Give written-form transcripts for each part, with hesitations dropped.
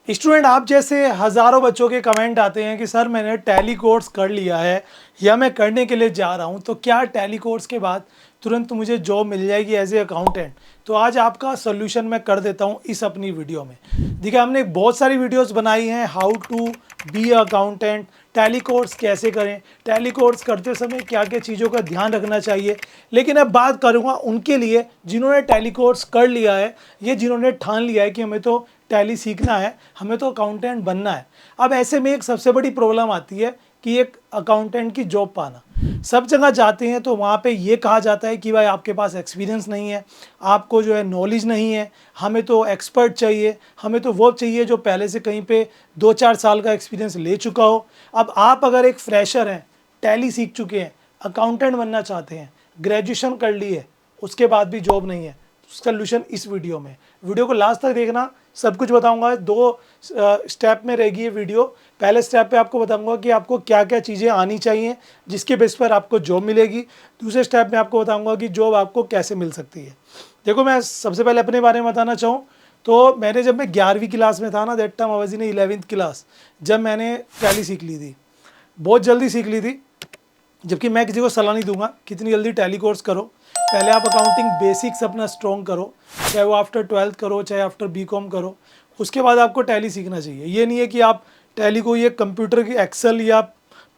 Student आप जैसे हज़ारों बच्चों के कमेंट आते हैं कि सर मैंने टैली कोर्स कर लिया है या मैं करने के लिए जा रहा हूं, तो क्या टैली कोर्स के बाद तुरंत मुझे जॉब मिल जाएगी एज ए अकाउंटेंट। तो आज आपका सोल्यूशन मैं कर देता हूं इस अपनी वीडियो में। देखिए हमने बहुत सारी वीडियोस बनाई हैं, how to be accountant, Tally course कैसे करें, टैली कोर्स करते समय क्या क्या चीज़ों का ध्यान रखना चाहिए। लेकिन अब बात करूँगा उनके लिए जिन्होंने टैली कोर्स कर लिया है, ये जिन्होंने ठान लिया है कि हमें तो टैली सीखना है, हमें तो अकाउंटेंट बनना है। अब ऐसे में एक सबसे बड़ी प्रॉब्लम आती है कि एक अकाउंटेंट की जॉब पाना। सब जगह जाते हैं तो वहाँ पे ये कहा जाता है कि भाई आपके पास एक्सपीरियंस नहीं है, आपको जो है नॉलेज नहीं है, हमें तो एक्सपर्ट चाहिए, हमें तो वो चाहिए जो पहले से कहीं पे 2-4 साल का एक्सपीरियंस ले चुका हो। अब आप अगर एक फ्रेशर हैं, टैली सीख चुके हैं, अकाउंटेंट बनना चाहते हैं, ग्रेजुएशन कर ली है, उसके बाद भी जॉब नहीं है, सोल्यूशन इस वीडियो में। वीडियो को लास्ट तक देखना, सब कुछ बताऊंगा। 2 स्टेप में रहेगी ये वीडियो। पहले स्टेप पे आपको बताऊंगा कि आपको क्या क्या चीज़ें आनी चाहिए जिसके बेस पर आपको जॉब मिलेगी। दूसरे स्टेप में आपको बताऊंगा कि जॉब आपको कैसे मिल सकती है। देखो मैं सबसे पहले अपने बारे में बताना चाहूँ तो मैंने जब मैं 11वीं क्लास में था ना, that time I was in 11th class, जब मैंने टैली सीख ली थी, बहुत जल्दी सीख ली थी। जबकि मैं किसी को सलाह नहीं दूंगा कितनी जल्दी टैली कोर्स करो। पहले आप अकाउंटिंग बेसिक्स अपना स्ट्रॉन्ग करो, चाहे वो आफ्टर 12th करो, चाहे आफ्टर बीकॉम करो, उसके बाद आपको टैली सीखना चाहिए। ये नहीं है कि आप टैली को, ये कंप्यूटर की एक्सेल या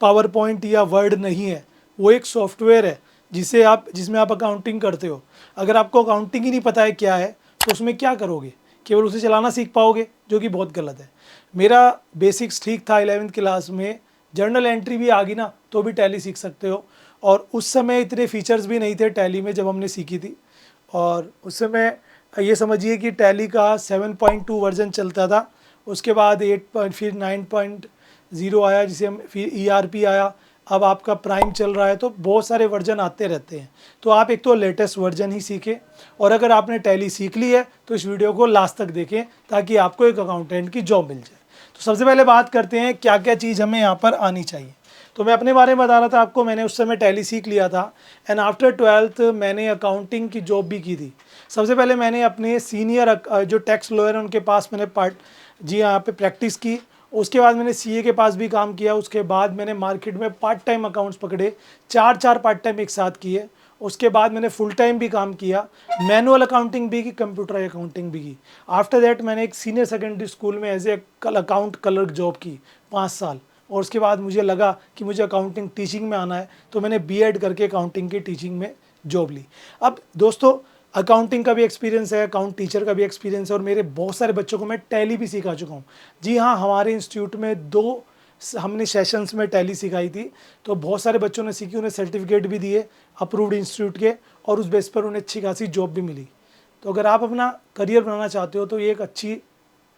पावर पॉइंट या वर्ड नहीं है, वो एक सॉफ्टवेयर है जिसमें आप अकाउंटिंग करते हो। अगर आपको अकाउंटिंग ही नहीं पता है क्या है तो उसमें क्या करोगे, केवल उसे चलाना सीख पाओगे, जो कि बहुत गलत है। मेरा बेसिक्स ठीक था 11th क्लास में, जर्नल एंट्री भी आ गई ना तो भी टैली सीख सकते हो। और उस समय इतने फीचर्स भी नहीं थे टैली में जब हमने सीखी थी। और उस समय ये समझिए कि टैली का 7.2 वर्जन चलता था, उसके बाद 8 फिर 9.0 आया, जिसे हम फिर ERP आया, अब आपका प्राइम चल रहा है। तो बहुत सारे वर्जन आते रहते हैं, तो आप एक तो लेटेस्ट वर्जन ही सीखें। और अगर आपने टैली सीख ली है तो इस वीडियो को लास्ट तक देखें ताकि आपको एक अकाउंटेंट की जॉब मिल जाए। तो सबसे पहले बात करते हैं क्या क्या चीज़ हमें यहाँ पर आनी चाहिए। तो मैं अपने बारे में बता रहा था आपको, मैंने उस समय टैली सीख लिया था एंड आफ्टर 12th मैंने अकाउंटिंग की जॉब भी की थी। सबसे पहले मैंने अपने सीनियर जो टैक्स लॉयर हैं उनके पास मैंने यहाँ पे प्रैक्टिस की। उसके बाद मैंने CA के पास भी काम किया। उसके बाद मैंने मार्केट में पार्ट टाइम अकाउंट्स पकड़े, 4 पार्ट टाइम एक साथ किए। उसके बाद मैंने फुल टाइम भी काम किया, मैनुअल अकाउंटिंग भी की, कंप्यूटर अकाउंटिंग भी की। आफ्टर दैट मैंने एक सीनियर सेकेंडरी स्कूल में as a account clerk job की 5 साल। और उसके बाद मुझे लगा कि मुझे अकाउंटिंग टीचिंग में आना है, तो मैंने B.Ed करके अकाउंटिंग की टीचिंग में जॉब ली। अब दोस्तों अकाउंटिंग का भी एक्सपीरियंस है, अकाउंट टीचर का भी एक्सपीरियंस है, और मेरे बहुत सारे बच्चों को मैं टैली भी सिखा चुका हूँ। जी हाँ, हमारे इंस्टीट्यूट में 2 हमने सेशंस में टैली सिखाई थी, तो बहुत सारे बच्चों ने सीखी, उन्हें सर्टिफिकेट भी दिए अप्रूव्ड इंस्टीट्यूट के, और उस बेस पर उन्हें अच्छी खासी जॉब भी मिली। तो अगर आप अपना करियर बनाना चाहते हो तो ये एक अच्छी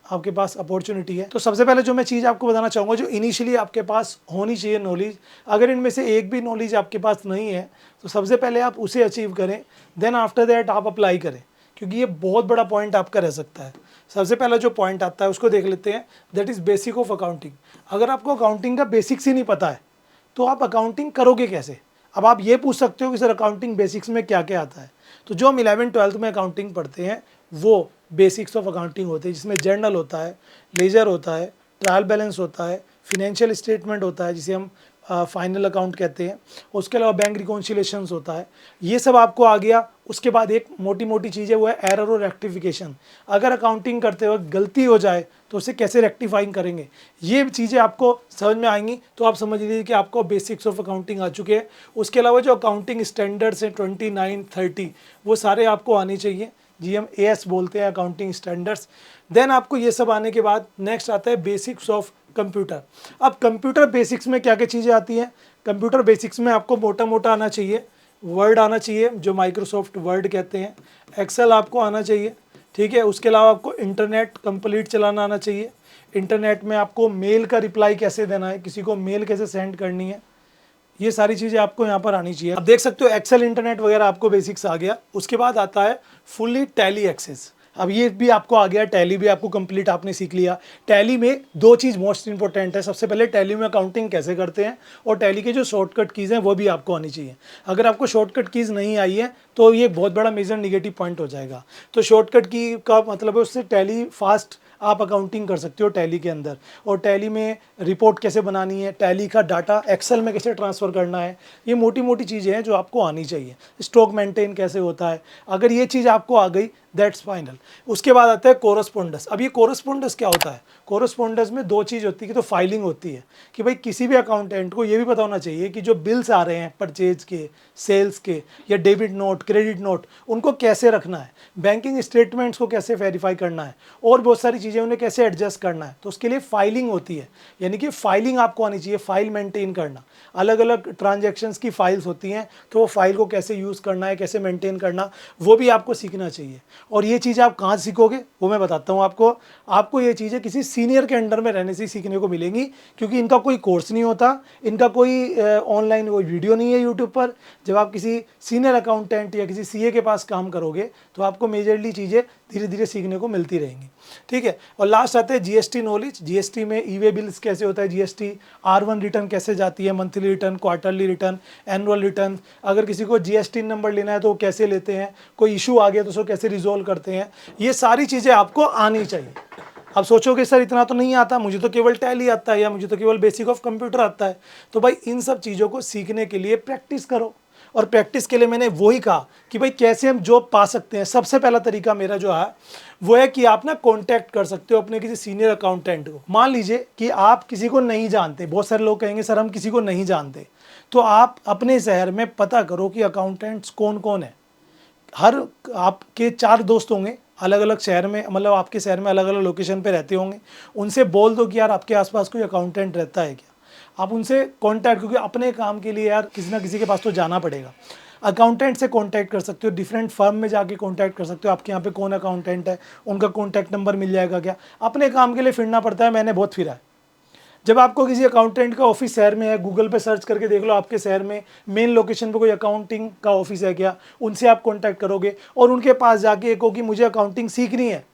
आपके पास अपॉर्चुनिटी है। तो सबसे पहले जो मैं चीज़ आपको बताना चाहूँगा, जो इनिशियली आपके पास होनी चाहिए नॉलेज, अगर इनमें से एक भी नॉलेज आपके पास नहीं है तो सबसे पहले आप उसे अचीव करें, देन आफ्टर दैट आप अप्लाई करें, क्योंकि ये बहुत बड़ा पॉइंट आपका रह सकता है। सबसे पहला जो पॉइंट आता है उसको देख लेते हैं, that is basic of accounting. अगर आपको अकाउंटिंग का बेसिक्स ही नहीं पता है तो आप अकाउंटिंग करोगे कैसे। अब आप ये पूछ सकते हो कि सर अकाउंटिंग बेसिक्स में क्या क्या आता है। तो जो हम 11th-12th में अकाउंटिंग पढ़ते हैं वो बेसिक्स ऑफ अकाउंटिंग होते हैं, जिसमें जर्नल होता है, लेजर होता है, ट्रायल बैलेंस होता है, फिनेंशियल स्टेटमेंट होता है जिसे हम फाइनल अकाउंट कहते हैं, उसके अलावा बैंक रिकॉन्सिलेशंस होता है। ये सब आपको आ गया। उसके बाद एक मोटी मोटी चीज़ है, वो है एरर और रेक्टिफिकेशन। अगर अकाउंटिंग करते वक्त गलती हो जाए तो उसे कैसे रेक्टिफाइंग करेंगे, ये चीज़ें आपको समझ में आएंगी। तो आप समझ लीजिए कि आपको बेसिक्स ऑफ अकाउंटिंग आ चुके हैं। उसके अलावा जो अकाउंटिंग स्टैंडर्ड्स हैं 29, 30, वो सारे आपको आने चाहिए, जी हम AS बोलते हैं, अकाउंटिंग स्टैंडर्ड्स। देन आपको ये सब आने के बाद नेक्स्ट आता है बेसिक्स ऑफ कंप्यूटर। अब कंप्यूटर बेसिक्स में क्या क्या चीज़ें आती हैं। कंप्यूटर बेसिक्स में आपको मोटा मोटा आना चाहिए, वर्ड आना चाहिए जो माइक्रोसॉफ्ट वर्ड कहते हैं, एक्सेल आपको आना चाहिए, ठीक है। उसके अलावा आपको इंटरनेट कंप्लीट चलाना आना चाहिए। इंटरनेट में आपको मेल का रिप्लाई कैसे देना है, किसी को मेल कैसे सेंड करनी है, ये सारी चीज़ें आपको यहाँ पर आनी चाहिए। अब देख सकते हो एक्सेल, इंटरनेट वगैरह आपको बेसिक्स आ गया। उसके बाद आता है फुल्ली टैली एक्सेस। अब ये भी आपको आ गया, टैली भी आपको कंप्लीट आपने सीख लिया। टैली में 2 चीज़ मोस्ट इंपॉर्टेंट है। सबसे पहले टैली में अकाउंटिंग कैसे करते हैं, और टैली के जो शॉर्टकट कीज़ हैं वो भी आपको आनी चाहिए। अगर आपको शॉर्टकट कीज़ नहीं आई है तो ये बहुत बड़ा मेजर निगेटिव पॉइंट हो जाएगा। तो शॉर्टकट की का मतलब है उससे टैली फास्ट आप अकाउंटिंग कर सकते हो टैली के अंदर। और टैली में रिपोर्ट कैसे बनानी है, टैली का डाटा एक्सेल में कैसे ट्रांसफ़र करना है, ये मोटी मोटी चीज़ें हैं जो आपको आनी चाहिए। स्टॉक मेंटेन कैसे होता है, अगर ये चीज़ आपको आ गई दैट्स फाइनल। उसके बाद आता है कोरस्पोंडेंस। अब ये कोरस्पोंडेंस क्या होता है? कोरस्पोंडेंस में दो चीज़ होती है कि तो फाइलिंग होती है कि भाई किसी भी अकाउंटेंट को ये भी पता होना चाहिए कि जो बिल्स आ रहे हैं परचेज के, सेल्स के, या डेबिट नोट, क्रेडिट नोट, उनको कैसे रखना है, बैंकिंग स्टेटमेंट्स को कैसे वेरीफाई करना है, और बहुत सारी चीज़ें उन्हें कैसे एडजस्ट करना है। तो उसके लिए फाइलिंग होती है, यानी कि फाइलिंग आपको आनी चाहिए, फाइल मेंटेन करना। अलग अलग ट्रांजैक्शंस की फाइल्स होती हैं, तो वो फाइल को कैसे यूज़ करना है, कैसे मेंटेन करना, वो भी आपको सीखना चाहिए। और ये चीज़ आप कहाँ सीखोगे वो मैं बताता हूँ आपको। आपको ये चीज़ें किसी सीनियर के अंडर में रहने से सीखने को मिलेंगी, क्योंकि इनका कोई कोर्स नहीं होता, इनका कोई ऑनलाइन कोई वीडियो नहीं है यूट्यूब पर। जब आप किसी सीनियर अकाउंटेंट या किसी सीए के पास काम करोगे तो आपको मेजरली चीज़ें धीरे धीरे सीखने को मिलती रहेंगी, ठीक है। और लास्ट आते हैं जीएसटी नॉलेज। जीएसटी में ई वे बिल्स कैसे होता है, जीएसटी R1 रिटर्न कैसे जाती है, monthly return, quarterly return, annual return. अगर किसी को जीएसटी नंबर लेना है तो वो कैसे लेते हैं, कोई इशू आ गया तो उसको कैसे रिजोल्व करते हैं, ये सारी चीज़ें आपको आनी चाहिए। अब सोचोगे सर इतना तो नहीं आता, मुझे तो केवल टैली आता है या मुझे तो केवल बेसिक ऑफ कंप्यूटर आता है। तो भाई इन सब चीज़ों को सीखने के लिए प्रैक्टिस करो। और प्रैक्टिस के लिए मैंने वही कहा कि भाई कैसे हम जॉब पा सकते हैं। सबसे पहला तरीका मेरा जो है वो है कि आप ना कांटेक्ट कर सकते हो अपने किसी सीनियर अकाउंटेंट को। मान लीजिए कि आप किसी को नहीं जानते, बहुत सारे लोग कहेंगे सर हम किसी को नहीं जानते, तो आप अपने शहर में पता करो कि अकाउंटेंट्स कौन कौन है। हर आपके 4 दोस्त होंगे अलग अलग शहर में, मतलब आपके शहर में अलग अलग लोकेशन पे रहते होंगे। उनसे बोल दो कि यार आपके आसपास कोई अकाउंटेंट रहता है क्या, आप उनसे कांटेक्ट, क्योंकि अपने काम के लिए यार किसी ना किसी के पास तो जाना पड़ेगा। अकाउंटेंट से कांटेक्ट कर सकते हो, डिफरेंट फर्म में जाके कांटेक्ट कर सकते हो, आपके यहाँ पे कौन अकाउंटेंट है, उनका कांटेक्ट नंबर मिल जाएगा क्या। अपने काम के लिए फिरना पड़ता है, मैंने बहुत फिरा है। जब आपको किसी अकाउंटेंट का ऑफिस शहर में है, गूगल पे सर्च करके देख लो आपके शहर में मेन लोकेशन पे कोई अकाउंटिंग का ऑफिस है क्या, उनसे आप कांटेक्ट करोगे और उनके पास जाके कहो कि मुझे अकाउंटिंग सीखनी है,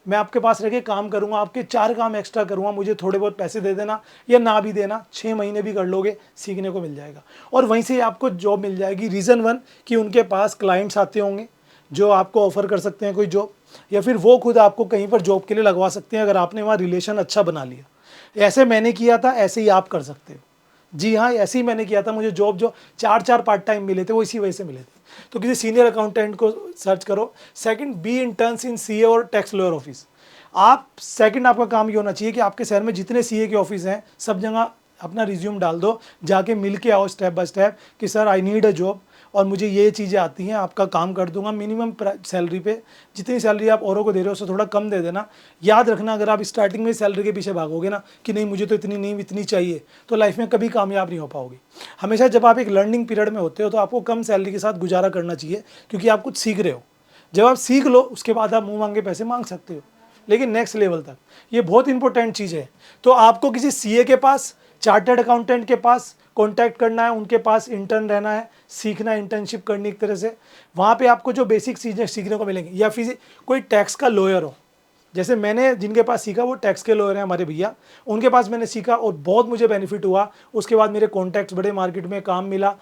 मैं आपके पास रह के काम करूंगा, आपके 4 काम एक्स्ट्रा करूंगा, मुझे थोड़े बहुत पैसे दे देना या ना भी देना, 6 महीने भी कर लोगे, सीखने को मिल जाएगा और वहीं से आपको जॉब मिल जाएगी। रीज़न 1 कि उनके पास क्लाइंट्स आते होंगे जो आपको ऑफर कर सकते हैं कोई जॉब, या फिर वो खुद आपको कहीं पर जॉब के लिए लगवा सकते हैं अगर आपने वहाँ रिलेशन अच्छा बना लिया। ऐसे मैंने किया था, ऐसे ही आप कर सकते हो। जी हाँ, ऐसे ही मैंने किया था, मुझे जॉब जो 4 पार्ट टाइम मिले थे वो इसी वजह से मिले थे। तो किसी सीनियर अकाउंटेंट को सर्च करो। Second, be interns in CA और टैक्स लॉयर ऑफिस। आप सेकंड आपका काम ये होना चाहिए कि आपके शहर में जितने सीए के ऑफिस हैं सब जगह अपना रिज्यूम डाल दो, जाके मिल के आओ स्टेप बाय स्टेप कि sir I need a job और मुझे ये चीज़ें आती हैं, आपका काम कर दूंगा मिनिमम सैलरी पे। जितनी सैलरी आप औरों को दे रहे हो उससे थोड़ा कम दे देना। याद रखना, अगर आप स्टार्टिंग में सैलरी के पीछे भागोगे ना कि नहीं मुझे तो इतनी नहीं इतनी चाहिए, तो लाइफ में कभी कामयाब नहीं हो पाओगे। हमेशा जब आप एक लर्निंग पीरियड में होते हो तो आपको कम सैलरी के साथ गुजारा करना चाहिए, क्योंकि आप कुछ सीख रहे हो। जब आप सीख लो उसके बाद आप मुँह मांगे पैसे मांग सकते हो, लेकिन नेक्स्ट लेवल तक। ये बहुत इंपॉर्टेंट चीज़ है। तो आपको किसी सीए के पास, चार्टर्ड अकाउंटेंट के पास कांटेक्ट करना है, उनके पास इंटर्न रहना है, सीखना है, इंटर्नशिप करनी एक तरह से। वहाँ पे आपको जो बेसिक चीज़ें सीखने को मिलेंगी। या फिर कोई टैक्स का लॉयर हो, जैसे मैंने जिनके पास सीखा वो टैक्स के लॉयर हैं हमारे भैया, उनके पास मैंने सीखा और बहुत मुझे बेनिफिट हुआ। उसके बाद मेरे कॉन्टैक्ट्स बड़े, मार्केट में काम मिला।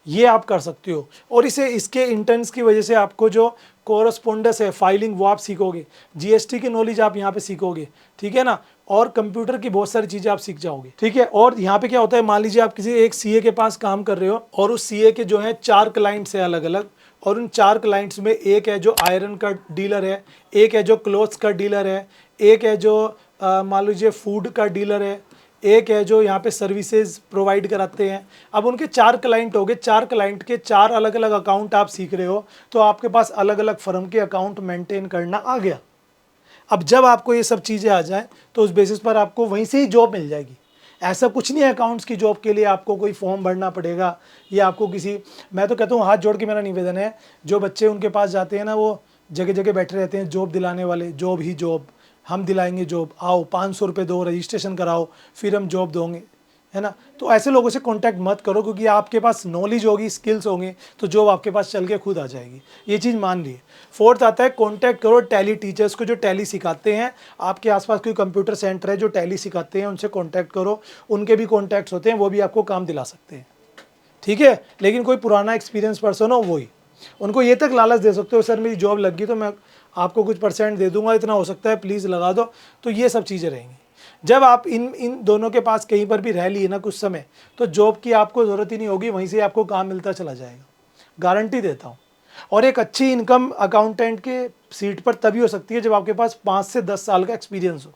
ये आप कर सकते हो। और इसके इंटर्न्स की वजह से आपको जो कोरस्पोंडेंस है, फाइलिंग, वो आप सीखोगे। जीएसटी की नॉलेज आप यहाँ पे सीखोगे, ठीक है ना। और कंप्यूटर की बहुत सारी चीज़ें आप सीख जाओगे, ठीक है। और यहाँ पे क्या होता है, मान लीजिए आप किसी एक सीए के पास काम कर रहे हो और उस सीए के जो है 4 क्लाइंट्स हैं अलग अलग, और उन 4 क्लाइंट्स में एक है जो आयरन का डीलर है, एक है जो क्लोथ्स का डीलर है, एक है जो मान लीजिए फूड का डीलर है, एक है जो यहाँ पे सर्विसेज प्रोवाइड कराते हैं। अब उनके 4 क्लाइंट हो गए, 4 क्लाइंट के 4 अलग अलग अकाउंट आप सीख रहे हो, तो आपके पास अलग अलग फर्म के अकाउंट मेंटेन करना आ गया। अब जब आपको ये सब चीज़ें आ जाएं तो उस बेसिस पर आपको वहीं से ही जॉब मिल जाएगी। ऐसा कुछ नहीं है अकाउंट्स की जॉब के लिए आपको कोई फॉर्म भरना पड़ेगा या आपको किसी, मैं तो कहता हूँ हाथ जोड़ के मेरा निवेदन है, जो बच्चे उनके पास जाते हैं ना वो जगह जगह बैठे रहते हैं जॉब दिलाने वाले, जॉब ही जॉब, हम दिलाएंगे जॉब, आओ 500 रुपये दो, रजिस्ट्रेशन कराओ, फिर हम जॉब दोगे, है ना। तो ऐसे लोगों से कांटेक्ट मत करो, क्योंकि आपके पास नॉलेज होगी, स्किल्स होंगे, तो जॉब आपके पास चल के खुद आ जाएगी। ये चीज़ मान ली। फोर्थ आता है कांटेक्ट करो टैली टीचर्स को जो टैली सिखाते हैं। आपके आसपास कोई कंप्यूटर सेंटर है जो टैली सिखाते हैं, उनसे कांटेक्ट करो। उनके भी कॉन्टैक्ट्स होते हैं, वो भी आपको काम दिला सकते हैं, ठीक है। लेकिन कोई पुराना एक्सपीरियंस पर्सन हो वही, उनको ये तक लालच दे सकते हो सर मेरी जॉब लग गई तो मैं आपको कुछ परसेंट दे दूंगा, इतना हो सकता है प्लीज़ लगा दो। तो ये सब चीज़ें रहेंगी। जब आप इन दोनों के पास कहीं पर भी रह लिए ना कुछ समय, तो जॉब की आपको ज़रूरत ही नहीं होगी, वहीं से आपको काम मिलता चला जाएगा, गारंटी देता हूँ। और एक अच्छी इनकम अकाउंटेंट के सीट पर तभी हो सकती है जब आपके पास 5 से 10 साल का एक्सपीरियंस हो।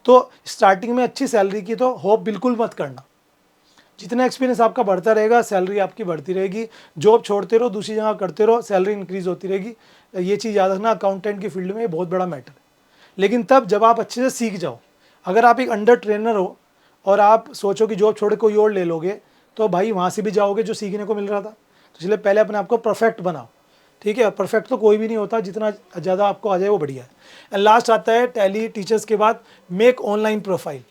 तो स्टार्टिंग में अच्छी सैलरी की तो होप बिल्कुल मत करना। जितना एक्सपीरियंस आपका बढ़ता रहेगा, सैलरी आपकी बढ़ती रहेगी। जॉब छोड़ते रहो, दूसरी जगह करते रहो, सैलरी इंक्रीज़ होती रहेगी। ये चीज़ याद रखना, अकाउंटेंट की फील्ड में ये बहुत बड़ा मैटर है। लेकिन तब जब आप अच्छे से सीख जाओ। अगर आप एक अंडर ट्रेनर हो और आप सोचो कि जॉब छोड़ के कोई और ले लोगे, तो भाई वहाँ से भी जाओगे जो सीखने को मिल रहा था। तो इसलिए पहले अपने आप को परफेक्ट बनाओ, ठीक है। परफेक्ट तो कोई भी नहीं होता, जितना ज़्यादा आपको आ जाए वो बढ़िया है। एंड लास्ट आता है टैली टीचर्स के बाद, मेक ऑनलाइन प्रोफाइल।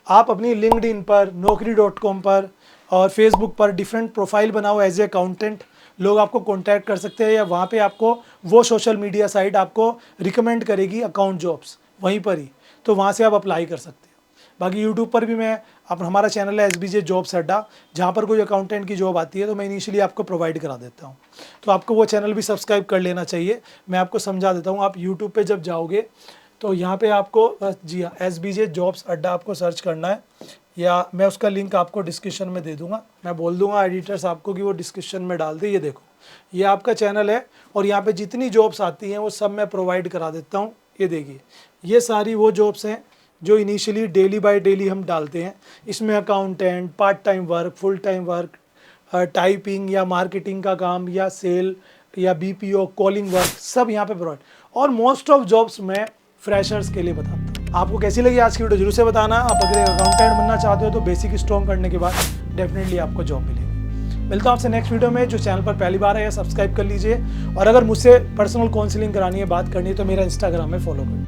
आप अपनी लिंक्डइन पर, naukri.com पर और फेसबुक पर डिफरेंट प्रोफाइल बनाओ एज ए अकाउंटेंट। लोग आपको कांटेक्ट कर सकते हैं, या वहाँ पे आपको वो सोशल मीडिया साइट आपको रिकमेंड करेगी अकाउंट जॉब्स, वहीं पर ही, तो वहाँ से आप अप्लाई कर सकते हो। बाकी यूट्यूब पर भी मैं हमारा चैनल है SBJ जॉब्स अड्डा, जहाँ पर कोई अकाउंटेंट की जॉब आती है तो मैं इनिशियली आपको प्रोवाइड करा देता हूँ। तो आपको वो चैनल भी सब्सक्राइब कर लेना चाहिए। मैं आपको समझा देता हूँ। आप यूट्यूब पे जब जाओगे तो यहाँ पे आपको जी हाँ SBJ जॉब्स अड्डा आपको सर्च करना है, या मैं उसका लिंक आपको डिस्क्रिप्शन में दे दूँगा। मैं बोल दूँगा एडिटर्स आपको कि वो डिस्क्रिप्शन में डाल दे। ये देखो, ये आपका चैनल है और यहाँ पे जितनी जॉब्स आती हैं वो सब मैं प्रोवाइड करा देता हूँ। ये देखिए, ये सारी वो जॉब्स हैं जो इनिशियली डेली बाय डेली हम डालते हैं। इसमें accountant, part time work, full time work, typing या मार्केटिंग का काम, या सेल, या BPO, कॉलिंग वर्क, सब यहाँ पे प्रोवाइड। और मोस्ट ऑफ जॉब्स मैं फ्रेशर्स के लिए बताता हूँ। आपको कैसी लगी आज की वीडियो जरूर से बताना। आप अगर एक अकाउंटेंट बनना चाहते हो तो बेसिक स्ट्रॉन्ग करने के बाद डेफिनेटली आपको जॉब मिलेगी। मिलता हूँ आपसे नेक्स्ट वीडियो में। जो चैनल पर पहली बार है सब्सक्राइब कर लीजिए, और अगर मुझसे पर्सनल काउंसलिंग करानी है, बात करनी है, तो मेरा इंस्टाग्राम में फॉलो करें।